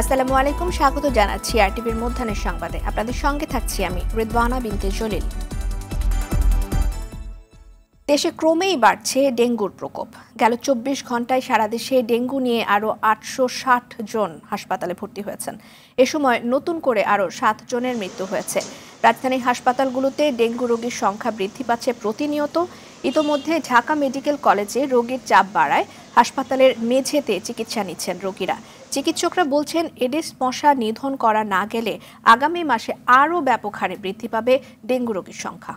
আসসালামু আলাইকুম, স্বাগত জানাচ্ছি আরটিভির মধ্যাহ্নের সংবাদে। আপনাদের সঙ্গে থাকছি আমি রিদওয়ানা বিনতে জলিল। দেশে ক্রমেই বাড়ছে ডেঙ্গুর প্রকোপ। গেল ২৪ ঘন্টায় সারা দেশে ডেঙ্গু নিয়ে আরও ৮৬০ জন হাসপাতালে ভর্তি হয়েছেন। এ সময় নতুন করে আরও ৭ জনের মৃত্যু হয়েছে। রাজধানীর হাসপাতালগুলোতে ডেঙ্গু রোগীর সংখ্যা বৃদ্ধি পাচ্ছে প্রতিনিয়ত। ইতোমধ্যে ঢাকা মেডিকেল কলেজে রোগীর চাপ বাড়ায় হাসপাতালের মেঝেতে চিকিৎসা নিচ্ছেন রোগীরা। চিকিৎসকরা বলছেন, এডিস মশা নিধন করা না গেলে আগামী মাসে আরও ব্যাপক হারে বৃদ্ধি পাবে ডেঙ্গু রোগীর সংখ্যা।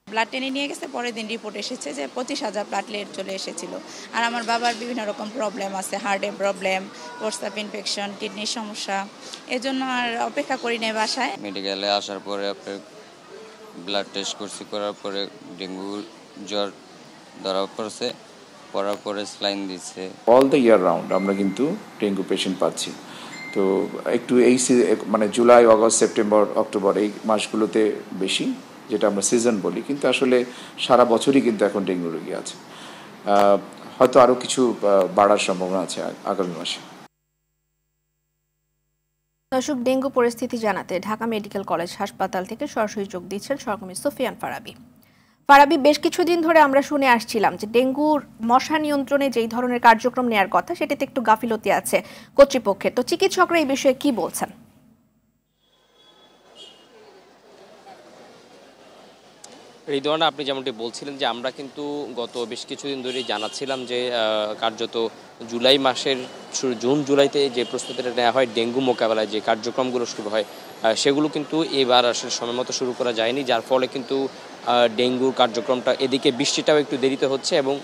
ব্লাড টেনে নিয়ে গেছে, পরের দিন রিপোর্ট এসেছে যে ২৫,০০০ প্লাটলেট চলে এসেছিল। আর আমার বাবার বিভিন্ন রকম প্রবলেম আছে, হার্টের প্রবলেম, প্রস্রাব ইনফেকশন, কিডনির সমস্যা। এজন্য আর অপেক্ষা করি নাই বাসায়। মেডিকেলে আসার পরে ব্লাড টেস্ট করছি, করার পরে ডেঙ্গু জ্বর ধরা পড়ছে, পড়ার পরে স্লাইন দিচ্ছে। অল দ্য ইয়ার রাউন্ড আমরা কিন্তু ডেঙ্গু পেশেন্ট পাচ্ছি। তো একটু এই মানে জুলাই, অগস্ট, সেপ্টেম্বর, অক্টোবর এই মাসগুলোতে বেশি, যেটা আমরা সিজন বলি, কিন্তু আসলে সারা বছরই কিন্তু এখন ডেঙ্গু রোগী আছে। হয়তো আরও কিছু বাড়ার সম্ভাবনা আছে আগামী মাসে। দর্শক, ডেঙ্গু পরিস্থিতি জানাতে ঢাকা মেডিকেল কলেজ হাসপাতাল থেকে সরাসরি যোগ দিচ্ছেন সহকর্মী সুফিয়ান ফারাবী। ফারাবী, বেশ কিছুদিন ধরে আমরা শুনে আসছিলাম যে ডেঙ্গুর মশা নিয়ন্ত্রণে যেই ধরনের কার্যক্রম নেওয়ার কথা সেটাতে একটু গাফিলতি আছে কর্তৃপক্ষের। তো চিকিৎসকরা এই বিষয়ে কি বলছেন? রিদওয়ানা, আপনি যেমনটি বলছিলেন যে আমরা কিন্তু গত বেশ কিছুদিন ধরেই জানাচ্ছিলাম যে কার্যত জুলাই মাসের জুন জুলাইতে যে প্রস্তুতিটা নেওয়া হয় ডেঙ্গু মোকাবেলায় যে কার্যক্রমগুলো শুরু হয় সেগুলো কিন্তু এবার আসলে সময় মতো শুরু করা যায়নি, যার ফলে কিন্তু ডেঙ্গুর কার্যক্রমটা এদিকে বৃষ্টিটাও একটু দেরিতে হচ্ছে এবং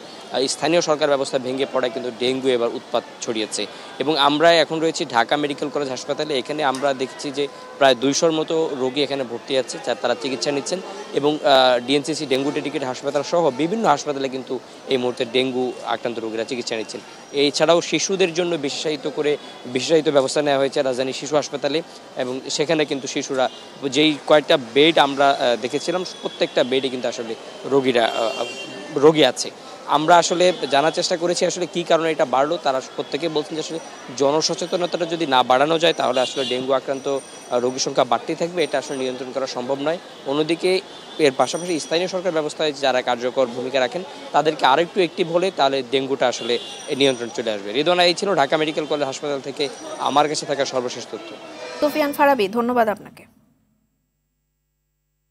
স্থানীয় সরকার ব্যবস্থা ভেঙে পড়ায় কিন্তু ডেঙ্গু এবার উৎপাত ছড়িয়েছে। এবং আমরা এখন রয়েছি ঢাকা মেডিকেল কলেজ হাসপাতালে। এখানে আমরা দেখছি যে প্রায় ২০০-র মতো রোগী এখানে ভর্তি আছে, তারা চিকিৎসা নিচ্ছেন এবং ডিএনসিসি ডেঙ্গু ডেডিকেটেড হাসপাতাল সহ বিভিন্ন হাসপাতালে কিন্তু এই মুহূর্তে ডেঙ্গু আক্রান্ত রোগীরা চিকিৎসা নিচ্ছেন। এছাড়াও শিশুদের জন্য বিশেষায়িত ব্যবস্থা নেওয়া হয়েছে রাজধানী শিশু হাসপাতালে, এবং সেখানে কিন্তু শিশুরা যেই কয়েকটা বেড আমরা দেখেছিলাম প্রত্যেকটা বেডে কিন্তু আসলে রোগী আছে। আমরা আসলে জানার চেষ্টা করেছি আসলে কী কারণে এটা বাড়লো। তারা প্রত্যেকে বলছেন যে আসলে জনসচেতনতাটা যদি না বাড়ানো যায় তাহলে আসলে ডেঙ্গু আক্রান্ত রোগীর সংখ্যা বাড়তেই থাকবে, এটা আসলে নিয়ন্ত্রণ করা সম্ভব নয়। অন্যদিকে এর পাশাপাশি স্থানীয় সরকার ব্যবস্থায় যারা কার্যকর ভূমিকা রাখেন তাদেরকে আরেকটু অ্যাক্টিভ হলে তাহলে ডেঙ্গুটা আসলে নিয়ন্ত্রণ চলে আসবে। রিদওয়ানা, এই ছিল ঢাকা মেডিকেল কলেজ হাসপাতাল থেকে আমার কাছে থাকা সর্বশেষ তথ্য। সুফিয়ান ফারাবী, ধন্যবাদ আপনাকে।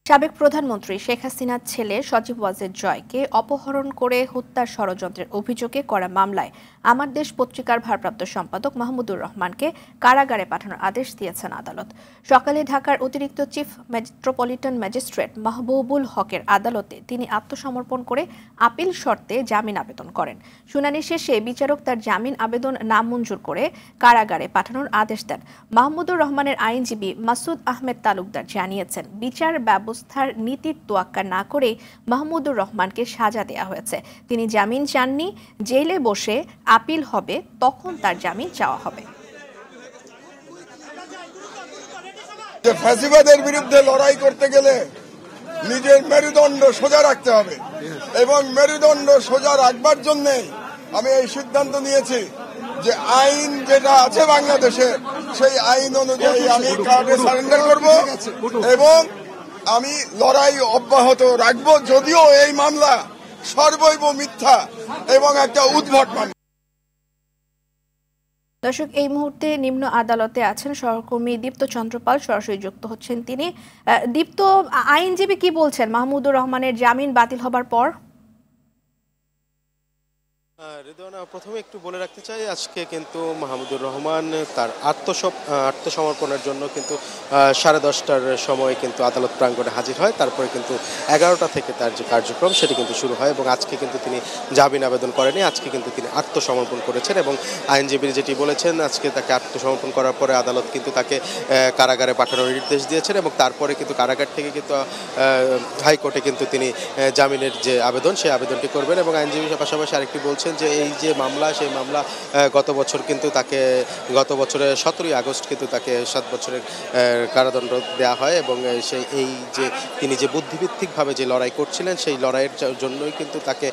সাবেক প্রধানমন্ত্রী শেখ হাসিনার ছেলে সজীব ওয়াজেদ জয়কে অপহরণ করে হত্যার ষড়যন্ত্রের অভিযোগে করা মামলায় আমার দেশ পত্রিকার ভারপ্রাপ্ত সম্পাদক মাহমুদুর রহমানকে কারাগারে পাঠানোর আদেশ দিয়েছেন আদালত। সকালে ঢাকার অতিরিক্ত চিফ মেট্রোপলিটন ম্যাজিস্ট্রেট মাহবুবুল হকের আদালতে তিনি আত্মসমর্পণ করে আপিল শর্তে জামিন আবেদন করেন। শুনানি শেষে বিচারক তার জামিন আবেদন নামঞ্জুর করে কারাগারে পাঠানোর আদেশ দেন। মাহমুদুর রহমানের আইনজীবী মাসুদ আহমেদ তালুকদার জানিয়েছেন, বিচার ব্যবস্থার নীতির তোয়াক্কা না করে মাহমুদুর রহমানকে সাজা দেয়া হয়েছে। তিনি জামিন চাননি, জেলে বসে আপিল হবে তখন তার জামিন চাওয়া হবে। ফ্যাসিবাদের বিরুদ্ধে লড়াই করতে গেলে নিজের মেরুদণ্ড সোজা রাখতে হবে এবং মেরুদণ্ড সোজা রাখবার জন্য আমি এই সিদ্ধান্ত নিয়েছি যে আইন যেটা আছে বাংলাদেশে সেই আইন অনুযায়ী আমি কার্ডে সারেন্ডার করব এবং আমি লড়াই অব্যাহত রাখব, যদিও এই মামলা সর্বৈব মিথ্যা এবং একটা উদ্ভট মামলা। দর্শক, এই মুহূর্তে নিম্ন আদালতে আছেন সহকর্মী দীপ্ত চন্দ্রপাল, সরাসরি যুক্ত হচ্ছেন তিনি। দীপ্ত, আইনজীবী কি বলছেন মাহমুদুর রহমানের জামিন বাতিল হবার পর? রিদওয়ানা, প্রথমে একটু বলে রাখতে চাই, আজকে কিন্তু মাহমুদুর রহমান তার আত্মসমর্পণের জন্য কিন্তু 10:30টার সময় কিন্তু আদালত প্রাঙ্গণে হাজির হয়। তারপরে কিন্তু 11টা থেকে তার যে কার্যক্রম সেটি কিন্তু শুরু হয় এবং আজকে কিন্তু তিনি জামিন আবেদন করেনি, আজকে কিন্তু তিনি আত্মসমর্পণ করেছেন এবং আইনজীবী যেটি বলেছেন, আজকে তাকে আত্মসমর্পণ করার পরে আদালত কিন্তু তাকে কারাগারে পাঠানোর নির্দেশ দিয়েছেন এবং তারপরে কিন্তু কারাগার থেকে কিন্তু হাইকোর্টে কিন্তু তিনি জামিনের যে আবেদন সেই আবেদনটি করবেন। এবং আইনজীবী পাশাপাশি আরেকটি বলছেন যে এই যে মামলা, সেই মামলা গত বছর কিন্তু তাকে গত বছরের 17ই আগস্ট কিন্তু তাকে 7 বছরের কারাদণ্ড দেওয়া হয় এবং তিনি যে বুদ্ধিভিত্তিকভাবে যে লড়াই করছিলেন সেই লড়াইয়ের জন্যই কিন্তু তাকে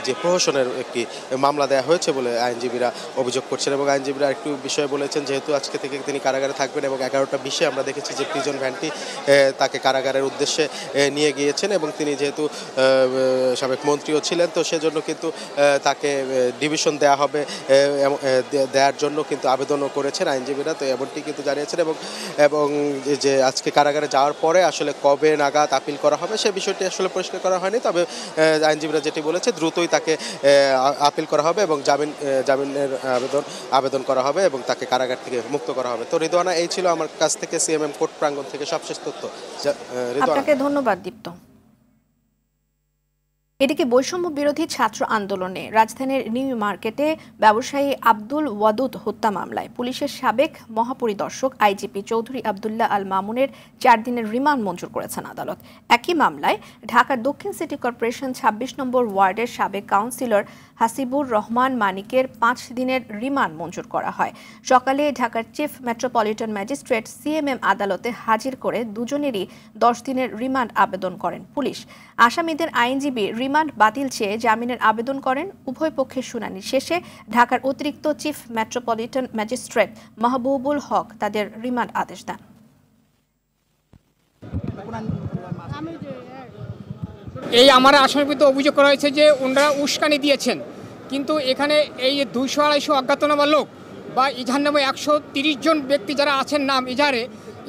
যে প্রহসনের একটি মামলা দেওয়া হয়েছে বলে আইনজীবীরা অভিযোগ করছেন। এবং আইনজীবীরা একটু বিষয় বলেছেন, যেহেতু আজকে থেকে তিনি কারাগারে থাকবেন এবং 11টা বিশে আমরা দেখেছি যে প্রিজন ভ্যানটি তাকে কারাগারের উদ্দেশ্যে নিয়ে গিয়েছেন এবং তিনি যেহেতু সাবেক মন্ত্রীও ছিলেন, তো সেজন্য কিন্তু তাকে ডিভিশন দেওয়া হবে, দেওয়ার জন্য কিন্তু আবেদনও করেছেন আইনজীবীরা, তো এমনটি কিন্তু জানিয়েছেন। এবং যে আজকে কারাগারে যাওয়ার পরে আসলে কবে নাগাদ আপিল করা হবে সে বিষয়টি আসলে পরিষ্কার করা হয়নি, তবে আইনজীবীরা যেটি বলেছে দ্রুতই তাকে আপিল করা হবে এবং জামিনের আবেদন করা হবে এবং তাকে কারাগার থেকে মুক্ত করা হবে। তো রিদওয়ানা, এই ছিল আমার কাছ থেকে সিএমএম কোর্ট প্রাঙ্গণ থেকে সবশেষ তথ্য। আপনাকে ধন্যবাদ দীপ্ত। এদিকে বৈষম্য বিরোধী ছাত্র আন্দোলনে রাজধানীর নিউ মার্কেটে ব্যবসায়ী আব্দুল ওয়াদুদ হত্যা মামলায় পুলিশের সাবেক মহাপরিদর্শক আইজিপি চৌধুরী আবদুল্লাহ আল মামুনের 4 দিনের রিমান্ড মঞ্জুর করেছেন আদালত। একই মামলায় ঢাকার দক্ষিণ সিটি কর্পোরেশন 26 নম্বর ওয়ার্ডের সাবেক কাউন্সিলর হাসিবুর রহমান মানিকের 5 দিনের রিমান্ড মঞ্জুর করা হয়। সকালে ঢাকার চিফ মেট্রোপলিটন ম্যাজিস্ট্রেট সিএমএম আদালতে হাজির করে দুজনেরই 10 দিনের রিমান্ড আবেদন করেন পুলিশ। আসামিদের আইনজীবী রিমান্ড বাতিল চেয়ে জামিনের আবেদন করেন। উভয় পক্ষের শুনানি শেষে ঢাকার অতিরিক্ত চিফ মেট্রোপলিটন ম্যাজিস্ট্রেট মাহবুবুল হক তাদের রিমান্ড আদেশ দেন। এই আমার আসামির বিরুদ্ধে অভিযোগ করা হয়েছে যে ওনারা উস্কানি দিয়েছেন, কিন্তু এখানে এই 200-250 অজ্ঞাতনামা লোক বা ইজাহার নামে 130 জন ব্যক্তি যারা আছেন নাম ইজাহারে,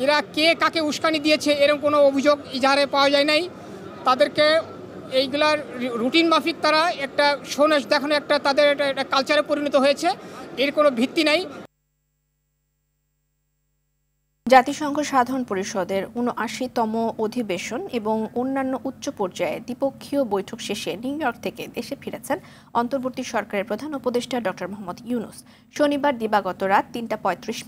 এরা কে কাকে উস্কানি দিয়েছে এরকম কোনো অভিযোগ ইজাহারে পাওয়া যায় নাই। তাদেরকে এইগুলার রুটিন মাফিক তারা একটা শোনেশ দেখানো একটা তাদের একটা কালচারে পরিণত হয়েছে, এর কোনো ভিত্তি নাই। জাতিসংঘ সাধারণ পরিষদের ৭৯তম অধিবেশন এবং অন্যান্য উচ্চ পর্যায়ে দ্বিপক্ষীয় বৈঠক শেষে নিউ ইয়র্ক থেকে দেশে ফিরেছেন অন্তর্বর্তী সরকারের প্রধান উপদেষ্টা ডক্টর মোহাম্মদ ইউনূস। শনিবার দিবাগত রাত ৩টা ৩৫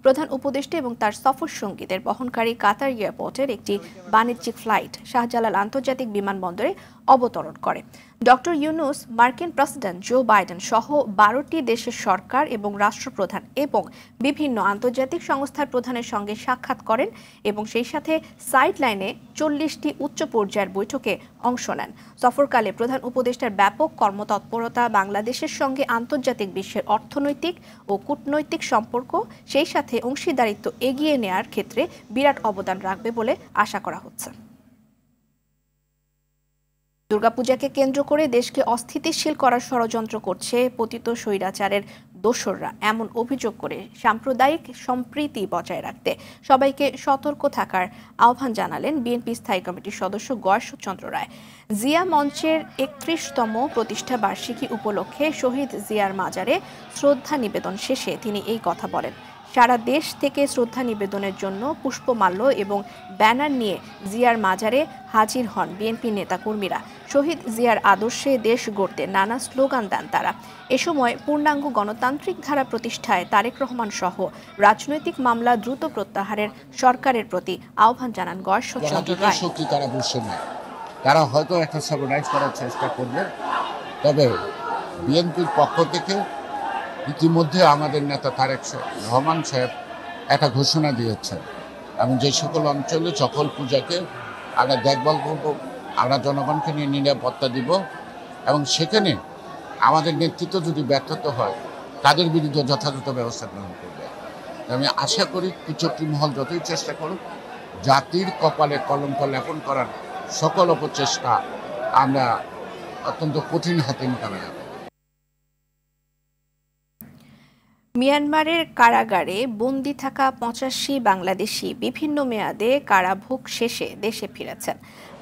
প্রধান উপদেষ্টা এবং তার সফর সঙ্গীদের বহনকারী কাতার এয়ারপোর্টের একটি বাণিজ্যিক ফ্লাইট শাহজালাল আন্তর্জাতিক বিমানবন্দরে অবতরণ করে। ডক্টর ইউনূস মার্কিন প্রেসিডেন্ট জো বাইডেন সহ 12টি দেশের সরকার এবং রাষ্ট্রপ্রধান এবং বিভিন্ন আন্তর্জাতিক সংস্থার প্রধানের সঙ্গে সাক্ষাৎ করেন এবং সেই সাথে সাইড লাইনে 40টি উচ্চ পর্যায়ের বৈঠকে অংশ নেন। সফরকালে প্রধান উপদেষ্টার ব্যাপক কর্মতৎপরতা বাংলাদেশের সঙ্গে আন্তর্জাতিক বিশ্বের অর্থনৈতিক ও কূটনৈতিক সম্পর্ক সেই সাথে অংশীদারিত্ব এগিয়ে নেওয়ার ক্ষেত্রে বিরাট অবদান রাখবে বলে আশা করা হচ্ছে। দুর্গাপূজাকে কেন্দ্র করে দেশকে অস্থিতিশীল করার ষড়যন্ত্র করছে পতিত স্বৈরাচারের দোসররা, এমন অভিযোগ করে সাম্প্রদায়িক সম্প্রীতি বজায় রাখতে সবাইকে সতর্ক থাকার আহ্বান জানালেন বিএনপি স্থায়ী কমিটির সদস্য গয়েশ্বরচন্দ্র রায়। জিয়া মঞ্চের 31তম প্রতিষ্ঠা বার্ষিকী উপলক্ষে শহীদ জিয়ার মাজারে শ্রদ্ধা নিবেদন শেষে তিনি এই কথা বলেন। সারা দেশ থেকে শ্রদ্ধা নিবেদনের জন্য পুষ্পমাল্য এবং ব্যানার নিয়ে জিয়ার মাজারে হাজির হন বিএনপি নেতাকর্মীরা। শহীদ জিয়ার আদর্শে দেশ গড়তে নানা স্লোগান দেন তারা। এ সময় পূর্ণাঙ্গ গণতান্ত্রিক ধারা প্রতিষ্ঠায় তারেক রহমান সহ রাজনৈতিক মামলা দ্রুত প্রত্যাহারের সরকারের প্রতি আহ্বান জানান গয়েশ্বরচন্দ্র রায়। তারা হয়তো একটা সাবরাইজ করার চেষ্টা করবে, তবে বিএনপির পক্ষ থেকে ইতিমধ্যে আমাদের নেতা তারেক রহমান সাহেব একটা ঘোষণা দিয়েছেন, এবং যে সকল অঞ্চলে সকল পূজাকে আমরা দেখভাল করব, আমরা জনগণকে নিয়ে নিরাপত্তা দিব, এবং সেখানে আমাদের নেতৃত্ব যদি ব্যর্থতা হয় তাদের বিরুদ্ধে যথাযথ ব্যবস্থা গ্রহণ করবে। আমি আশা করি কুচক্রী মহল যতই চেষ্টা করুক, জাতির কপালে কলঙ্ক লেপন করার সকল অপচেষ্টা আমরা অত্যন্ত কঠিন হাতে মোকাবেলা করব। মিয়ানমারের কারাগারে বন্দী থাকা 85 বাংলাদেশি বিভিন্ন মেয়াদে কারাভোগ শেষে দেশে ফিরেছেন।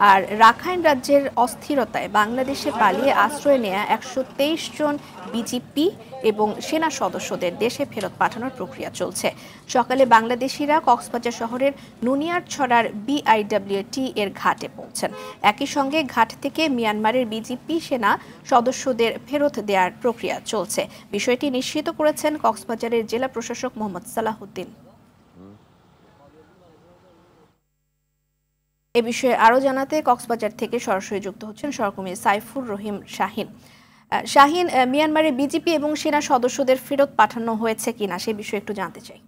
আর রাখাইন রাজ্যের অস্থিরতায় বাংলাদেশে পালিয়ে আশ্রয় নেয়া 123 জন বিজিপি এবং সেনা সদস্যদের দেশে ফেরত পাঠানোর প্রক্রিয়া চলছে। সকালে বাংলাদেশিরা কক্সবাজার শহরের নুনিয়ারছড়ার বিআইডব্লিউটি এর ঘাটে পৌঁছেন। একই সঙ্গে ঘাট থেকে মিয়ানমারের বিজিপি সেনা সদস্যদের ফেরত দেওয়ার প্রক্রিয়া চলছে। বিষয়টি নিশ্চিত করেছেন কক্সবাজারের জেলা প্রশাসক মোহাম্মদ সালাহউদ্দিন। এ বিষয়ে আরো জানাতে কক্সবাজার থেকে সরাসরি যুক্ত হচ্ছেন সহকর্মী সাইফুর রহিম শাহিন। শাহিন, মিয়ানমারের বিজিপি এবং সেনা সদস্যদের ফেরত পাঠানো হয়েছে কিনা সে বিষয়ে একটু জানতে চাই।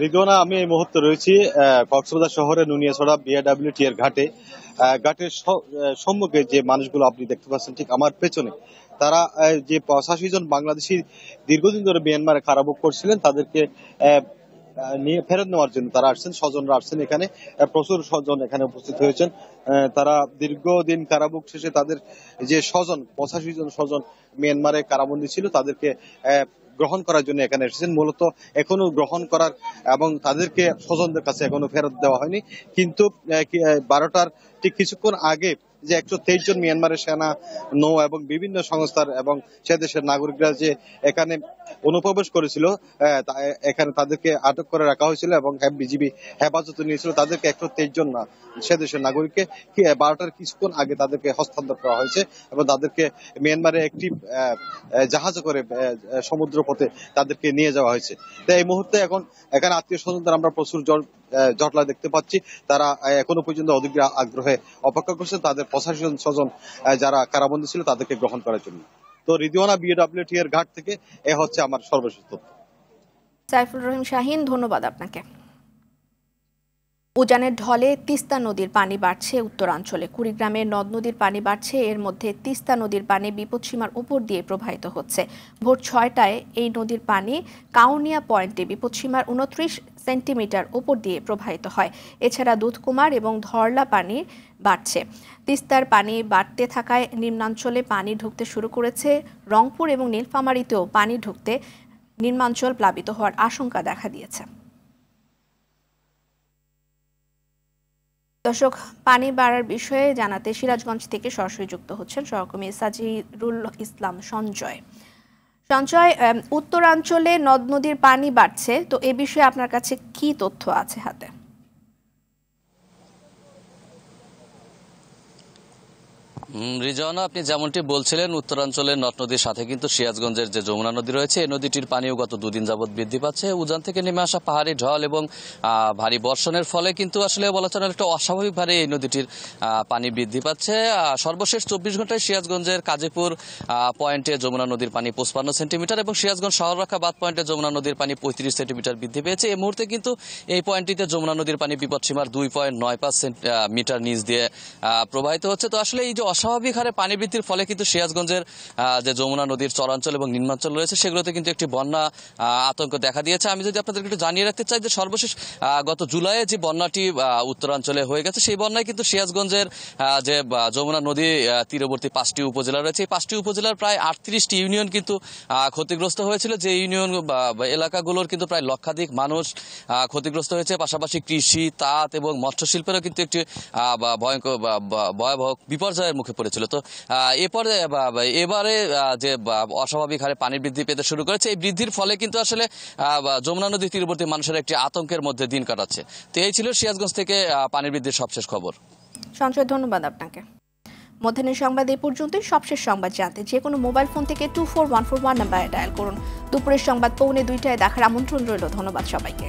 রিদওয়ানা, আমি এই মুহূর্তে রয়েছি কক্সবাজার শহরের নুনিয়াছড়া বিআরডব্লিউটি এর ঘাটের সম্মুখে যে মানুষগুলো আপনি দেখতে পাচ্ছেন ঠিক আমার পেছনে, তারা যে 85 জন বাংলাদেশি দীর্ঘদিন ধরে মিয়ানমারে কারাভোগ করছিলেন তাদেরকে নিয়ে ফেরত নেওয়ার জন্য তারা আসছেন, স্বজনরা আসছেন। এখানে প্রচুর স্বজন এখানে উপস্থিত হয়েছেন। তারা দীর্ঘদিন কারাভোগ শেষে তাদের যে স্বজন 85 জন স্বজন মিয়ানমারে কারাবন্দী ছিল তাদেরকে গ্রহণ করার জন্য এখানে এসেছেন। মূলত এখনো গ্রহণ করার এবং তাদেরকে স্বজনদের কাছে এখনো ফেরত দেওয়া হয়নি। কিন্তু 12টার ঠিক কিছুক্ষণ আগে যে 123 জন মিয়ানমারের সেনা, নৌ এবং বিভিন্ন সংস্থার এবং সে দেশের নাগরিকরা যে এখানে অনুপ্রবেশ করেছিল, এখানে তাদেরকে আটক করে রাখা হয়েছিল এবং বিজিবি হেফাজতে নিয়েছিল। তাদেরকে 123 জন সে দেশের নাগরিককে 12টার কিছুক্ষণ আগে তাদেরকে হস্তান্তর করা হয়েছে এবং তাদেরকে মিয়ানমারে একটি জাহাজে করে সমুদ্র পথে তাদেরকে নিয়ে যাওয়া হয়েছে। তো এই মুহূর্তে এখন এখানে আত্মীয় স্বজনদের আমরা প্রচুর জটলা দেখতে পাচ্ছি। তারা এখনো পর্যন্ত অধিক আগ্রহে অপেক্ষা করছে তাদের 85 জন স্বজন যারা কারাবন্দী ছিল তাদেরকে গ্রহণ করার জন্য। তো রিদওয়ানা বিএডব্লিউটি এর ঘাট থেকে এ হচ্ছে আমার সর্বশেষ তথ্য। সাইফুল রহিম শাহিন, ধন্যবাদ আপনাকে। উজানের ঢলে তিস্তা নদীর পানি বাড়ছে উত্তরাঞ্চলে। কুড়িগ্রামে নদ নদীর পানি বাড়ছে। এর মধ্যে তিস্তা নদীর পানি বিপদসীমার উপর দিয়ে প্রবাহিত হচ্ছে। ভোর 6টায় এই নদীর পানি কাউনিয়া পয়েন্টে বিপদসীমার 29 সেন্টিমিটার উপর দিয়ে প্রবাহিত হয়। এছাড়া দুধকুমার এবং ধরলা পানি বাড়ছে। তিস্তার পানি বাড়তে থাকায় নিম্নাঞ্চলে পানি ঢুকতে শুরু করেছে। রংপুর এবং নীলফামারীতেও পানি ঢুকতে নিম্নাঞ্চল প্লাবিত হওয়ার আশঙ্কা দেখা দিয়েছে। দর্শক, পানি বাড়ার বিষয়ে জানাতে সিরাজগঞ্জ থেকে সরাসরি যুক্ত হচ্ছেন সহকর্মী সাজিরুল ইসলাম সঞ্জয়। সঞ্জয়, উত্তরাঞ্চলে নদ নদীর পানি বাড়ছে, তো এ বিষয়ে আপনার কাছে কি তথ্য আছে হাতে? রিজওয়ানা, আপনি যেমনটি বলছিলেন, উত্তরাঞ্চলের নদ নদীর সাথে কিন্তু সিরাজগঞ্জের যে যমুনা নদী রয়েছে এই নদীটির পানিও গত দুদিন যাবৎ বৃদ্ধি পাচ্ছে। উজান থেকে নেমে আসা পাহাড়ি ঢল এবং ভারী বর্ষণের ফলে কিন্তু আসলে বলা চলে একটা অস্বাভাবিক ভাবে এই নদীটির পানি বৃদ্ধি পাচ্ছে। সর্বশেষ 24 ঘন্টায় সিরাজগঞ্জের কাজীপুর পয়েন্টে যমুনা নদীর পানি 55 সেন্টিমিটার এবং সিরাজগঞ্জ শহররক্ষা বাঁধ পয়েন্টে যমুনা নদীর পানি 35 সেন্টিমিটার বৃদ্ধি পেয়েছে। এই মুহূর্তে কিন্তু এই পয়েন্টটিতে যমুনা নদীর পানি বিপদসীমার 2.95 মিটার নিচ দিয়ে প্রবাহিত হচ্ছে। তো আসলে এই যে অস্বাভাবিক হারে পানি বৃদ্ধির ফলে কিন্তু সিরাজগঞ্জের যে যমুনা নদীর চরাঞ্চল এবং নিম্নাঞ্চল রয়েছে সেগুলোতে কিন্তু একটি বন্যা আতঙ্ক দেখা দিয়েছে। আমি যদি আপনাদেরকে একটু জানিয়ে রাখতে চাই যে সর্বশেষ গত জুলাইয়ে যে বন্যাটি উত্তরাঞ্চলে হয়ে গেছে সেই বন্যায় কিন্তু সিরাজগঞ্জের যে যমুনা নদী তীরবর্তী 5টি উপজেলা রয়েছে এই 5টি উপজেলার প্রায় 38টি ইউনিয়ন কিন্তু ক্ষতিগ্রস্ত হয়েছিল। যে ইউনিয়ন এলাকাগুলোর কিন্তু প্রায় লক্ষাধিক মানুষ ক্ষতিগ্রস্ত হয়েছে। পাশাপাশি কৃষি, তাঁত এবং মৎস্য শিল্পেরও কিন্তু একটি ভয়াবহ বিপর্যয়ের মুখে পড়েছিল। তো এবারে যে অস্বাভাবিক হারে পানি বৃদ্ধি পেতে শুরু করেছে এই বৃদ্ধির ফলে কিন্তু আসলে যমুনা নদী তীরবর্তী মানুষের একটি আতঙ্কের মধ্যে দিন কাটাচ্ছে। তো এই ছিল সিরাজগঞ্জ থেকে পানি বৃদ্ধির সবশেষ খবর। সঞ্জয়, ধন্যবাদ আপনাকে। মধ্যাহ্নের সংবাদ এই পর্যন্তই। সবশেষ সংবাদ জানতে যে কোনো মোবাইল ফোন থেকে 24141 নাম্বারে ডায়াল করুন। দুপুরের সংবাদ 1:45টায় দেখার আমন্ত্রণ রইল। ধন্যবাদ সবাইকে।